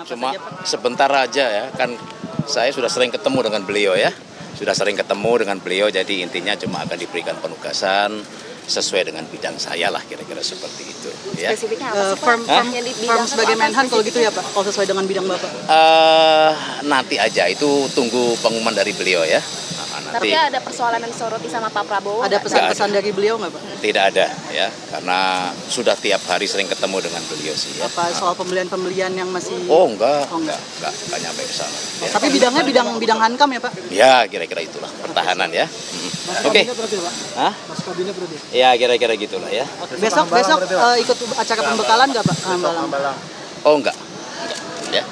Cuma sebentar aja ya, kan saya sudah sering ketemu dengan beliau ya. Sudah sering ketemu dengan beliau, jadi intinya cuma akan diberikan penugasan sesuai dengan bidang saya lah, kira-kira seperti itu. Ya. Spesifiknya apa sih Pak? Firm sebagai Menhan kalau gitu ya Pak, kalau sesuai dengan bidang Bapak? Nanti aja, itu tunggu pengumuman dari beliau ya. Tapi ada persoalan yang disoroti sama Pak Prabowo? Ada pesan-pesan dari beliau nggak Pak? Tidak ada ya, karena sudah tiap hari sering ketemu dengan beliau sih. Ya. Apa soal pembelian yang masih? Oh enggak nyampe ke sana. Ya. Tapi bidangnya bidang Hankam ya Pak? Ya kira-kira itulah, pertahanan ya. Oke. Hah? Mas kabinet berarti? Ya kira-kira gitulah ya. Besok ikut acara pembekalan nggak Pak? Hambalang. Oh enggak. Ya.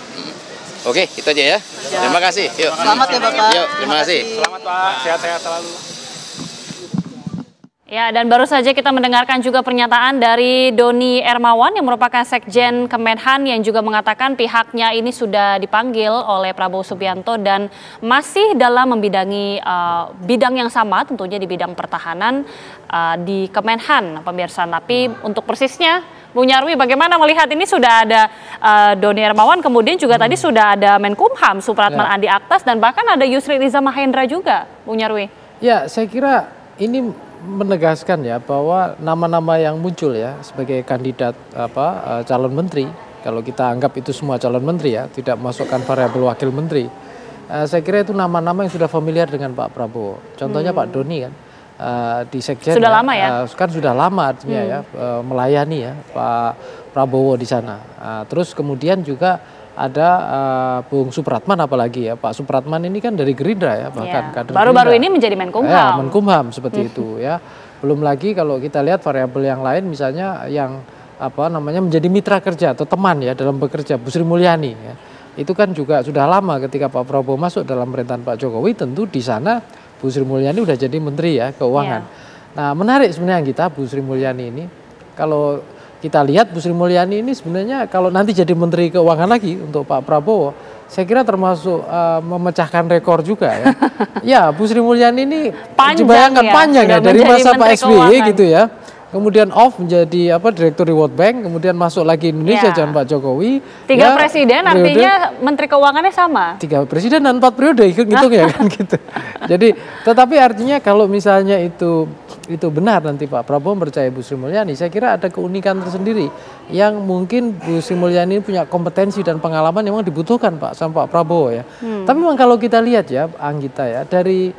Oke, itu aja ya. Terima kasih. Yuk. Selamat ya Bapak. Yuk, terima kasih. Selamat Pak, sehat-sehat selalu. Ya, dan baru saja kita mendengarkan juga pernyataan dari Doni Hermawan yang merupakan Sekjen Kemenhan yang juga mengatakan pihaknya ini sudah dipanggil oleh Prabowo Subianto dan masih dalam membidangi bidang yang sama, tentunya di bidang pertahanan di Kemenhan, pemirsa. Tapi untuk persisnya, Bu Nyarwi, bagaimana melihat ini sudah ada Doni Hermawan, kemudian juga tadi sudah ada Menkumham Supratman Andi Aktas dan bahkan ada Yusri Iza Mahendra juga, Bu Nyarwi. Ya, saya kira ini menegaskan ya bahwa nama-nama yang muncul ya sebagai kandidat calon menteri, kalau kita anggap itu semua calon menteri ya, tidak masukkan variabel wakil menteri, saya kira itu nama-nama yang sudah familiar dengan Pak Prabowo. Contohnya Pak Doni kan di Sekjen sudah lama ya, kan sudah lama artinya ya melayani ya Pak Prabowo di sana. Terus kemudian juga ada Bung Supratman, apalagi ya Pak Supratman ini kan dari Gerindra ya, bahkan kader baru-baru ini menjadi Menkumham. Ya, Menkumham seperti itu ya. Belum lagi kalau kita lihat variabel yang lain, misalnya yang menjadi mitra kerja atau teman ya dalam bekerja, Bu Sri Mulyani ya. Itu kan juga sudah lama ketika Pak Prabowo masuk dalam pemerintahan Pak Jokowi, tentu di sana Bu Sri Mulyani udah jadi menteri ya keuangan. Nah, menarik sebenarnya kita Bu Sri Mulyani ini, kalau kita lihat Bu Sri Mulyani ini sebenarnya kalau nanti jadi Menteri Keuangan lagi untuk Pak Prabowo, saya kira termasuk memecahkan rekor juga ya. Ya, Bu Sri Mulyani ini dibayangkan panjang ya dari masa Pak SBY gitu ya. Kemudian off menjadi Direktur di World Bank, kemudian masuk lagi Indonesia zaman Pak Jokowi. 3 presiden artinya Menteri Keuangannya sama. 3 presiden dan 4 periode hitung ya kan gitu. Jadi tetapi artinya kalau misalnya itu benar nanti Pak Prabowo percaya Bu Sri Mulyani, saya kira ada keunikan tersendiri yang mungkin Bu Sri Mulyani punya kompetensi dan pengalaman yang memang dibutuhkan Pak sama Pak Prabowo ya. Tapi memang kalau kita lihat ya Anggita ya, dari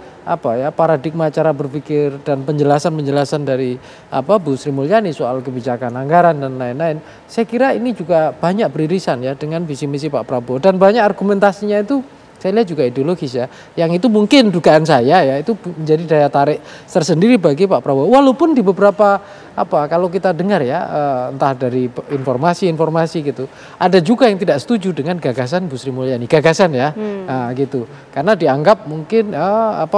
paradigma cara berpikir dan penjelasan dari Bu Sri Mulyani soal kebijakan anggaran dan lain-lain, saya kira ini juga banyak beririsan ya dengan visi misi Pak Prabowo, dan banyak argumentasinya itu saya lihat juga ideologis ya, yang itu mungkin dugaan saya ya, itu menjadi daya tarik tersendiri bagi Pak Prabowo. Walaupun di beberapa kalau kita dengar ya, entah dari informasi gitu, ada juga yang tidak setuju dengan gagasan Bu Sri Mulyani, gagasan ya, gitu, karena dianggap mungkin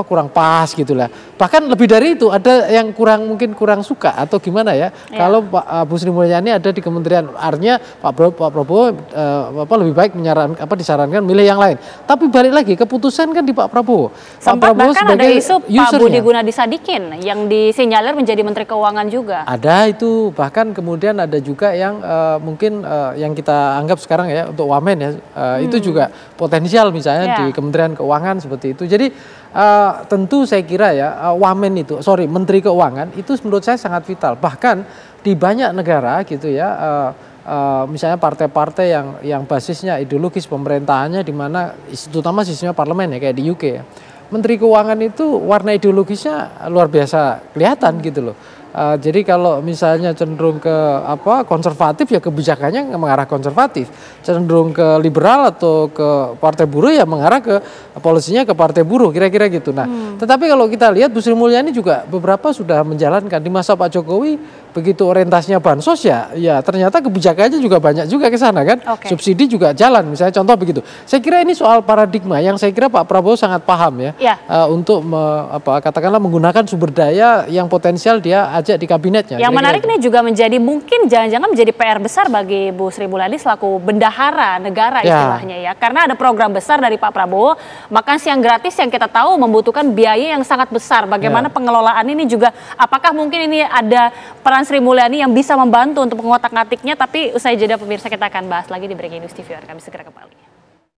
kurang pas gitulah. Bahkan lebih dari itu, ada yang mungkin kurang suka atau gimana ya, kalau Bu Sri Mulyani ada di kementerian, artinya Pak Prabowo lebih baik disarankan milih yang lain. Tapi balik lagi keputusan kan di Pak Prabowo. Sempat bahkan ada isu Pak Budi Gunadi Sadikin yang disinyalir menjadi Menteri Keuangan juga. Ada itu, bahkan kemudian ada juga yang mungkin yang kita anggap sekarang ya untuk Wamen ya, itu juga potensial misalnya di Kementerian Keuangan seperti itu. Jadi tentu saya kira ya Menteri Keuangan itu menurut saya sangat vital. Bahkan di banyak negara gitu ya, misalnya partai-partai yang basisnya ideologis pemerintahannya, di mana terutama sistemnya parlemen ya, kayak di UK ya. Menteri Keuangan itu warna ideologisnya luar biasa kelihatan gitu loh. Jadi kalau misalnya cenderung ke konservatif ya kebijakannya mengarah konservatif, cenderung ke liberal atau ke partai buruh ya mengarah ke polisinya ke partai buruh, kira-kira gitu. Nah, tetapi kalau kita lihat Bu Sri Mulyani juga beberapa sudah menjalankan di masa Pak Jokowi, begitu orientasinya bansos ya ternyata kebijakannya juga banyak juga ke sana kan. Subsidi juga jalan misalnya, contoh begitu. Saya kira ini soal paradigma yang saya kira Pak Prabowo sangat paham ya, untuk katakanlah menggunakan sumber daya yang potensial dia diajak di kabinetnya. Yang menarik ini juga menjadi mungkin jangan-jangan menjadi PR besar bagi Bu Sri Mulyani selaku bendahara negara istilahnya ya. Karena ada program besar dari Pak Prabowo, makan siang gratis yang kita tahu membutuhkan biaya yang sangat besar. Bagaimana pengelolaan ini juga, apakah mungkin ini ada peran Sri Mulyani yang bisa membantu untuk mengotak-ngatiknya, tapi usai jeda pemirsa kita akan bahas lagi di Breaking News TV. Kami segera kembali.